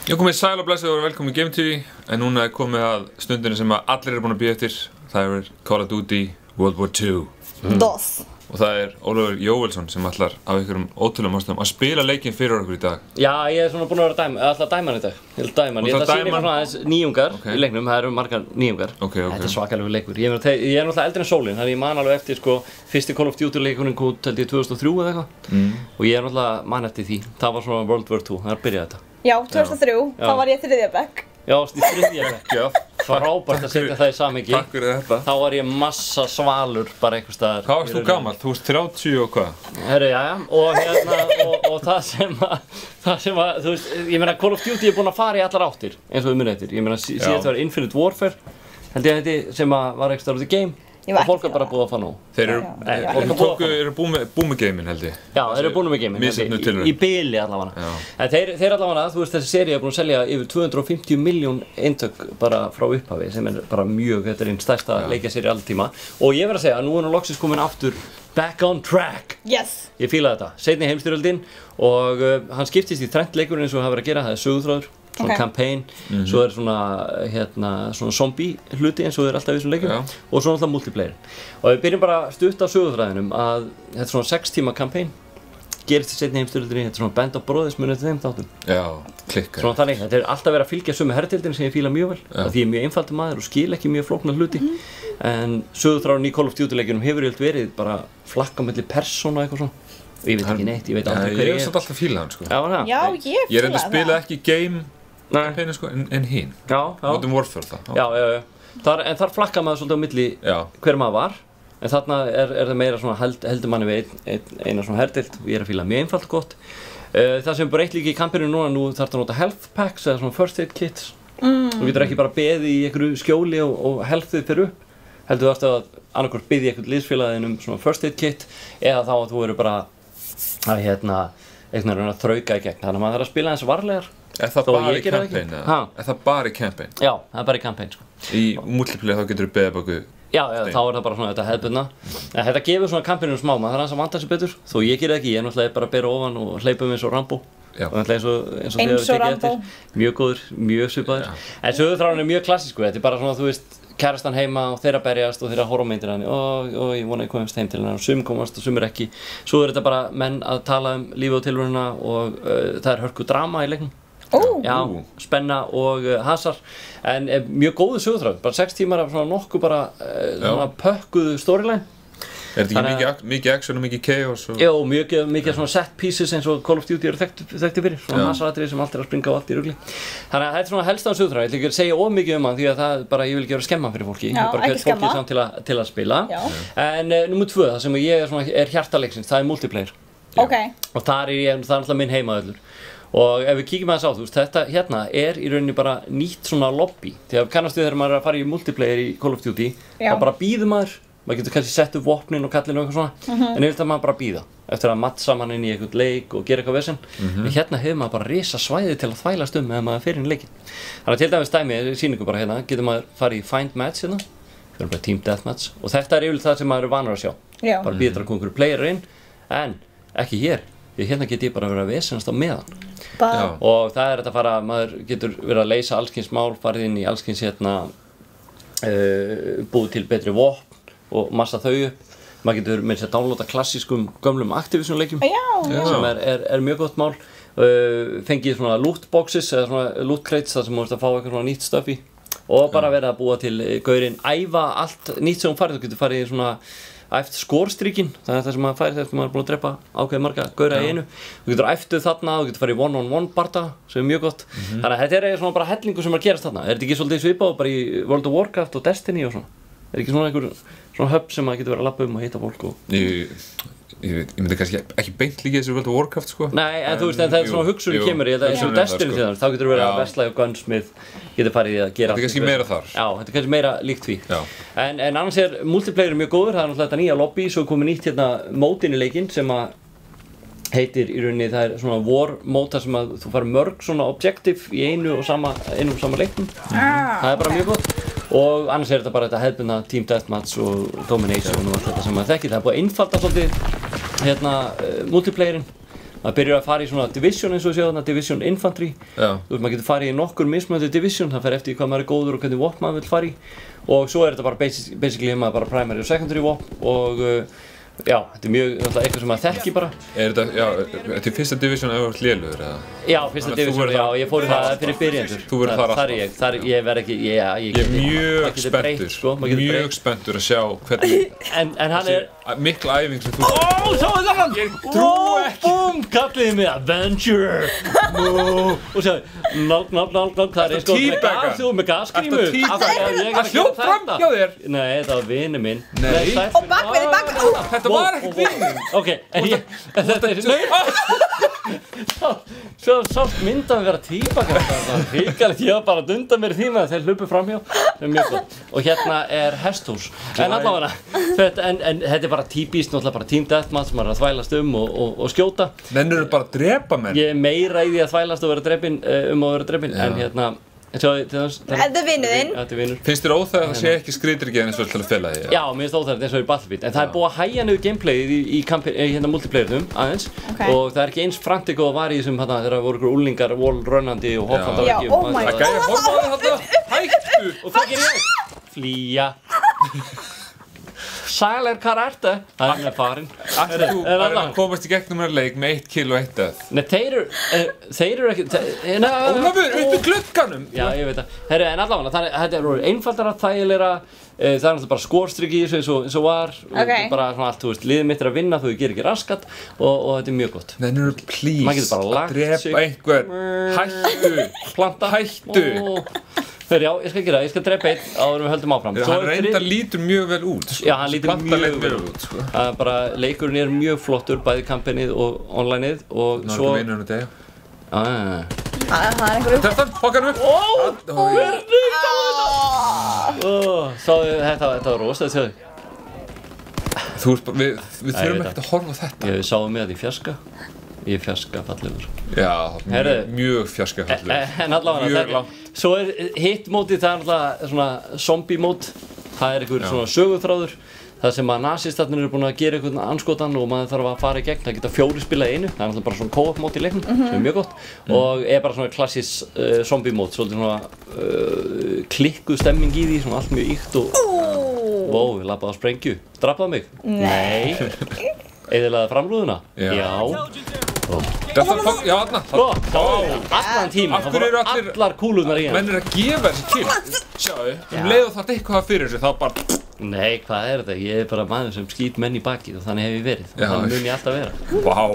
Já, komið sæl og blessið og velkomin í Game TV. En núna komið að stundinni sem að allir búin að bíða eftir. Það Call of Duty World War II. Dos. Og það Ólafur Jóelsson sem ætlar af einhverjum ótrúlegum ástæðum að spila leikinn fyrir okkur í dag. Já, ég svona búinn að vera alltaf dæma hann í dag. Ég ætla að sýna ykkur svona aðeins nýjungar í leiknum, það margar nýjungar. Þetta svakalegur leikur. Ég náttúrulega eldri en sólin, þannig ég man alveg eftir fyrsti Call of Duty leikurinn kom held ég 2003 eða eitthvað. Og ég náttúrulega man eftir því. Það var svona World War II, þar byrjaði þetta. Já, 2003, þá var ég þriðja bekk. Já, í þriðja bekk. Frábært að setja það í samhengi. Takk fyrir þetta. Þá var ég massa svalur bara einhvers staðar. Hvað varst þú gamall? Þú varst 30 og hvað? Herru, já, og það sem að, þú veist, ég meina Call of Duty búinn að fara í allar áttir, eins og við munið eftir. Ég meina síðast var Infinite Warfare, held ég þetta sem að var ekstra út í game. Og fólk bara búið að fá nóg. Þeir eru búið með gameinn held ég. Já, þeir eru búin með gameinn, í bili allavega. En þeir allavega, þú veist þessi sería er búin að selja yfir 250 milljón eintök bara frá upphafi, sem bara mjög, þetta einn stærsta leikjasería alltíma. Og ég verð að segja að nú loksins komin aftur back on track. Yes. Ég fílaði þetta. Seinni heimsstyrjöldin og hann skiptist í þrennt leikur eins og það verið að gera, það söguþráður. Svona campaign, svo svona zombie hluti eins og þeir alltaf í þessum leikjum og svo náttúrulega multiplayer. Og við byrjum bara stutt á söguþræðinum að þetta svona 6 tíma campaign gerist í seinni heimsstyrjöldinni, þetta svona Band of Brothers munið eftir þeim þáttum. Já, klikkar. Svona þannig, þetta alltaf verið að fylgja sömu hertildinni sem ég fíla mjög vel, því ég mjög einfaldur maður og skil ekki mjög flókna hluti. En söguþráðurinn í Call of Duty leikjunum hefur verið bara flakka milli persóna eitthvað svona. Og ég veit ekki neitt, ég veit aldrei hver ég er. Ég hef alltaf fílað hann sko. Já, ég er enda að spila ekki game campaign sko, en hinn. Modern Warfare það. Já. En þar flakkar maður svolítið á milli hver maður var. En þarna er það meira svona heldur manni við eina svona herdild og ég er að fíla mjög einfalt gott. Það sem breytt líka í kampinu núna, nú þarf það að nota health packs eða svona first aid kits. Þú getur ekki bara beðið í einhverju skjóli og healthið fyrir upp. Heldur þú þarft að annarkvort biðja einhvern liðsfélaginn um svona first aid kit eða þá að þú eru bara að eitthvað að þrauka í gegn. Þannig að maður þarf að spila eins varlegar. Er það bara í campaign eða? Er það bara í campaign? Já, það er bara í campaign sko. Í multiplayer þá getur þú beðið baka Já, þá er það bara svona þetta hefðbundna. Þetta gefur svona kampinum smá, maður þarf aðeins að vanda sig betur. Þó ég geri það ekki, ég náttúrulega bara að bera ofan og hleypa eins og Rambo. Og náttúrulega eins og þið hefur tekið eftir. Mjög góður, mjög svipaður. En söguþráðurinn er mjög klassískur, þetta er bara svona þú veist kærastan heima og þeirra berjast og þeirra horfa á myndir hann og ég vona að ég komast heim til hennar og sum komast og sumir ekki. Svo er þetta bara menn að tala lífið og tilveruna og það er hörku drama í leiknum. Já, spenna og hasar en mjög góðu söguþráður, bara 6 tímar af svona nokkuð bara svona pökkuðu storyline. Er þetta ekki mikið action og mikið chaos? Jó, mikið svona set pieces eins og Call of Duty eru þekkti fyrir, svona hasaratriði sem allt er að springa á allt í rugli. Þannig að þetta er svona helstaðan söguþráður, ég ætla ekki að segja of mikið hann því að það bara, ég vil ekki vera skemma fyrir fólki, ég bara hvet fólki samt til að spila. En nummer 2, það sem ég er hjartaleiksins, það er multiplayer. Og það er náttúrulega minn heimaðallur. Og ef við kíkjum aðeins á þú veist, þetta hérna er í rauninni bara nýtt svona lobby. Því að kannast við þegar maður er að fara í multiplayer í Call of Duty, þá bara býður maður getur kannski sett upp vopnin og kallin og eitthvað svona, en yfirleitt maður bara býða eftir að mattsa mann inn í einhvern leik og gera eitthvað vesen. En hérna hefur maður bara risa svæði til að þvælast ef maður fer inn í leikinn. Þannig að til dæmis dæmi, sýningu bara hérna, getur maður farið í Find Match hérna, fyrir bara Team Deathmatch, og þetta er yfirleitt það sem maður er vanur að sjá. Bara býður að koma einhverju player inn, en ekki hér. Því hérna get ég bara verið að vesenast á meðan. Og það er þetta að fara, maður getur verið að leysa allskyns mál, farið inn í allskyns búið til betri vopn og massa þau upp. Maður getur með þess að downloada klassískum gömlum Activision leikjum sem er mjög gott mál. Fengið svona loot boxes eða svona loot crates þar sem maður að fá eitthvað svona nýtt stöfi og bara verið að búa til gaurinn, æfa allt nýtt sem hún farið. Þú getur farið í svona æft skórstríkin, það er það sem maður færi þegar maður er búin að drepa ákveðið marga gaura í einu. Þú getur æftuð þarna, þú getur farið í one-on-one bardaga sem er mjög gott. Þannig að þetta er svona bara hellingu sem er að gerast þarna. Er þetta ekki svolítið svipað bara í World of Warcraft og Destiny og svona? Er ekki svona einhver svona hub sem maður getur verið að labba og hitta fólk og... Ég myndi kannski ekki beint líka þessu World of Warcraft sko. Nei, en þú veist, en það er svona hugsun kemur í þetta eins og Destiny til það. Þá getur verið að vesla og gunsmith, getur farið í að gera... Þetta er kannski meira þar. Já, þetta er kannski meira líkt því. En annars er multiplayer mjög góður, það er náttúrulega þetta nýja lobby, svo er komið nýtt hérna mót inn í leikinn sem að heitir í rauninni, það er svona war mót þar sem að þú fær mörg svona objective í einum og sama leiknum. Það er bara mjög gott. Og annars er þetta bara þetta hefðbundna Team Deathmatch og Domination og allt þetta sem maður þekkir. Það er búið að einfalda svolítið multiplayerinn maður byrjar að fara í svona division eins og við séum þarna, division infantry. Maður getur farið í nokkur mismunandi division, það fer eftir hvað maður góður og hvernig vopn maður vill fara í. Og svo þetta bara basically maður bara primary og secondary vopn og já, þetta mjög eitthvað sem maður þekki bara. Þetta fyrsta division ef þú ert lélugur eða? Já, fyrsta division, já, ég fór í það fyrir byrjendur. Þú verður þar alltaf? Ég verð ekki, ég er mjög spenntur að sjá hvernig En hann miklu æfing sem þú sjáðu það! Ég trúi ekki! Búm, kalliði mig Adventure! Og sjáðu, það er sko með gasgrímu. Það hljóp fram hjá þér! Nei, þetta var vinur minn. Og bakverði. Þetta var ekkert vinur! Ok, en þetta svo sátt mynda að vera tíbaka. Ríkalegt, ég var bara að dunda mér í tíma þegar þeir hlupu framhjá. Það er mjög gott. Og hérna er hesthús. En allavega, þetta er bara típist, náttúrulega bara team deathmatch, maður er að þvælast og skjóta. Nennirðu bara að drepa menn? Ég er meira í því að þvælast og vera drepinn, að vera drepinn, en hérna Þetta er vinnuðinn. Finnst þér óþægilegt að það sé ekki skrýtryggið eins og til að fela því? Já, mér finnst óþægilegt eins og í Battlefield, en það er búið að hægja niður gameplayið í multiplayernum aðeins og það er ekki eins frantic og það var í þessum þegar voru ykkur úlningar wallrunnandi og hoppandi á veggjum. Oh my god. Það gæði horfaði þarna, hættu! Og hvað gerir ég? Flýja. Sæl karate. Það er farin. Þú er að komast í gegnum með leik með 1 kill og 1 döð. Nei, þeir eru ekki... Ólafur, upp í glugganum! Já, ég veit það. Herru, en allavega, þetta er einfaldara, þægilegra. Það er náttúrulega bara skorstrykki í þessu eins og var. Bara svona allt, þú veist, liðið mitt er að vinna, þú gerir ekki raskat og þetta er mjög gott. Nennirðu, please, að drepa einhver. Hættu! Planta hættu! Já, ég skal gera það, ég skal drepa einn áður við höldum áfram. Hann reyndar lítur mjög vel út. Já, hann lítur mjög vel út. Bara leikurinn er mjög flottur, bæði kampænið og onlineið og svo... Ná, vinurinn að degja. Það er einhverju. Þetta, fokkar upp! Hvernig þetta var rosa, sjáðu. Við þurfum ekkert að horfa á þetta. Við sáum með þetta í fjarska. Ég er fjarska fallegur. Já, mjög fjarska fallegur. En allavega, svo er hitt mótið, það er alltaf svona zombie mót. Það er einhver svona söguþráður. Það sem að nasistarnir eru búin að gera einhvern anskotan og maður þarf að fara í gegn. Það geta 4 spila í einu. Það er alltaf bara svona co-op mót í leiknum, sem er mjög gott. Og er bara svona klassísk zombie mót, svolítið svona klikkuð stemming í því, svona allt mjög ýkt og... Vó, ég labbaði á sprengju. Drappaði mig? Nei. Eyðilaði framrúðuna? Já. Já, þarna. Allan tíma. Af hverju eru allar kúlurnar í hann? Menn eru að gefa þessi kill. Sjáðu, leið og það eitthvað fyrir þessu, þá bara... Nei, hvað er þetta? Ég er bara maður sem skýt menn í bakið og þannig hef ég verið. Og þannig mun ég alltaf vera. Vá.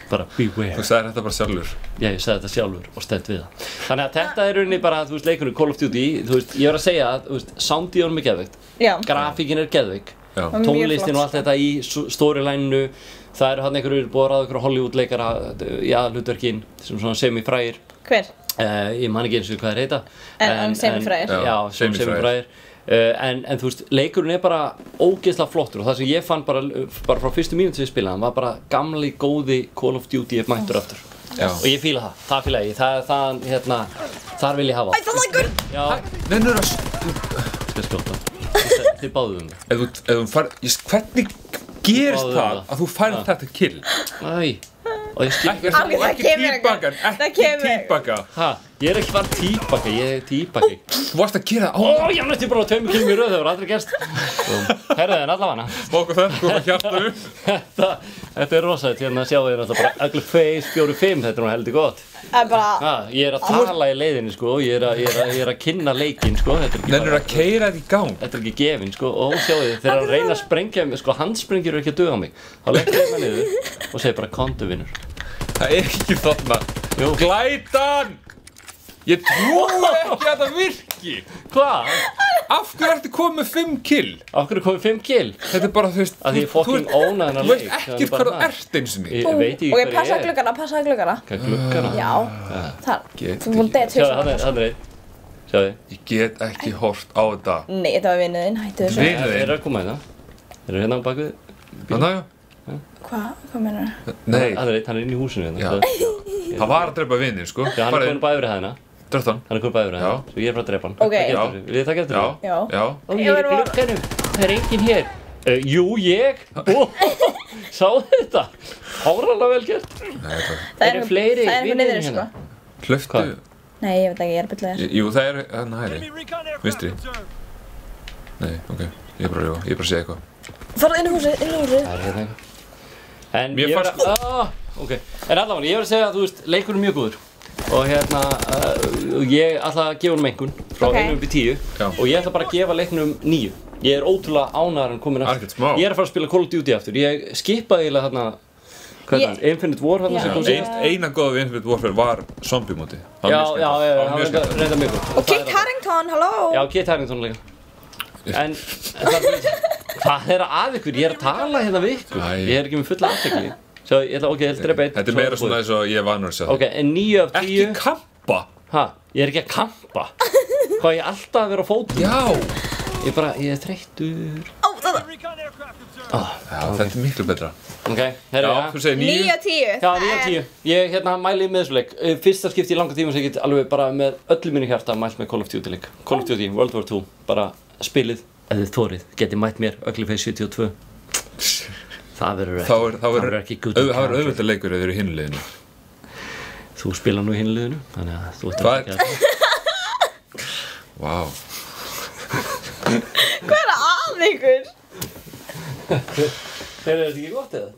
Bara beware. Þú sagðir þetta bara sjálfur. Já, ég sagði þetta sjálfur og stend við það. Þannig að þetta er rauninni bara, þú veist, leikurinn Call of Duty, þú veist, ég var að segja að, þú veist, sound í honum er geðveikt. Já. Grafíkin er geðveik. Tónlistin og allt þetta í storyline-inu. Það eru hann einhverjir búið að ráða ykkur Hollywood-leikara í aðalhlutverkin sem svona semi-frægir. Hver? Ég man ekki eins og hvað þeir heita. En semi-frægir. Já, semi-frægir. En þú veist, leikurinn er bara ógeðslega flottur og það sem ég fann bara frá fyrstu mínútu sem ég spilaði, hann var bara gamli, góði Call of Duty mættur aftur. Og ég fíla það fíla ég. Þar vil ég hafa. Æ, það lækur! Já. Nennur að... Skal skjóta. Þið báðum það. Ef þú farið... Hvernig gerist það að þú færð þetta kill? Æ. Og ég skil... Ekki tíbakar, ekki tíbaka. Ha? Ég er ekki bara tíbaka, ég er tíbaki. Þú varst að gera það. Ó, ég nætti bara 2 killum í röð, það var aldrei gerst. Herðu en allavega. Smóku þetta, þú var hjartanu. Þetta er rosalegt, hérna sjáu þér náttúrulega bara Ugly Face 4-5, þetta er nú heldur gott. Ég er að tala í leiðinni, sko, ég er að kynna leikinn, sko. Nennir að keyra þetta í gang. Þetta er ekki gefinn, sko, og sjáu þið, þegar hann reyna að sprengja mig, sko, handsprengjur eru ekki að duga mig. Þá leggur ég mig niður og segir bara kontu, vinur. Það er ekki þarna. Glætan! Ég trúi ekki að það virki! Hvað? Af hverju ertu komið með 5 kill? Af hverju komið 5 kill? Þetta er bara, þú veist... Að ég fucking óna þennan leik. Þú veist ekkert hvað það ert eins og mig. Ég veit ekki hvað ég er. Og ég passa gluggana. Hvað gluggana? Já. Þú múl degja tvisvar. Sjáðu, hann er einn. Sjáðu. Ég get ekki hort á þetta. Nei, þetta var vinnuðinn, hættu þessu. Vinnuðinn? Þeir eru að koma hérna. Þeir eru hérna á bakvið. Þannig að? Hvað meinar það? Nei. Hann er inn í húsinu hérna. Hann var að drepa vinnin, sko. Já, hann er komin bæði yfir hæðina. Dröft hann. Hann er komin bæði yfir hæðina. Svo ég er bara að drepa hann. Ok. Vil þið taka eftir því? Já. Já. Ó, ég er í glugganum. Það er enginn hér. Jú, ég. Sáðu þetta? Fáránlega vel gert. Það eru fleiri vinir hérna. Hlöftu? Nei, ég veit ekki, ég er byllið þér. Jú, það er hérna hægri. Vinstri. Nei, ok. Ég er bara að segja eitthvað. Farðu inn í húsið, inn í húsið. Það er hérna eitthvað. En ég verð að... Ok. En allavega, ég verð að segja að, þú veist, leikurinn er mjög góður. Og hérna, ég ætla að gefa honum einhvern frá 1 upp í 10. Og ég ætla bara að gefa leiknum 9. Ég er ótrúlega ánægður hann komin aftur. Ég er að fara að spila Call of Duty aftur. Ég skipaði eiginlega þarna, hvað er það, Infinite War þarna sem kom síðast. Eina góða við Infinite Warfare var zombie-móti. Já, það var reynda mjög góð. Og Kit Harington, halló! Já, Kit Harington líka. En hvað er að ykkur? Ég er að tala hérna við ykkur. Ég er ekki með fulla athygli. Svo ég ætla, ok, ég ætla að drepa 1. Þetta er meira svona eins og ég er vanur að segja. Ok, en 9 af 10. Ekki kampa! Ha? Ég er ekki að kampa. Hvað, ég alltaf að vera á fótum? Já! Ég er þreyttur. Ó, það. Já, þetta er miklu betra. Ok, herru, já. Þú segir 9 af 10. Já, 9 af 10. Ég mæli með þessu leik. Fyrsta skipti í langa tíma sem ég get alveg bara með öllu mínu hjarta mælt með Call of Duty leik. Call of Duty, World War 2. Bara spilið. Ef þið þorið, getið mætt mér Uglyface 72. Það verður ekki good. Það verður auðvitað leikur ef þið eru í hinu liðinu. Þú spila nú í hinu liðinu, þannig að þú ert ekki að... Vá. Hvað er að ykkur? Er þetta ekki gott eða?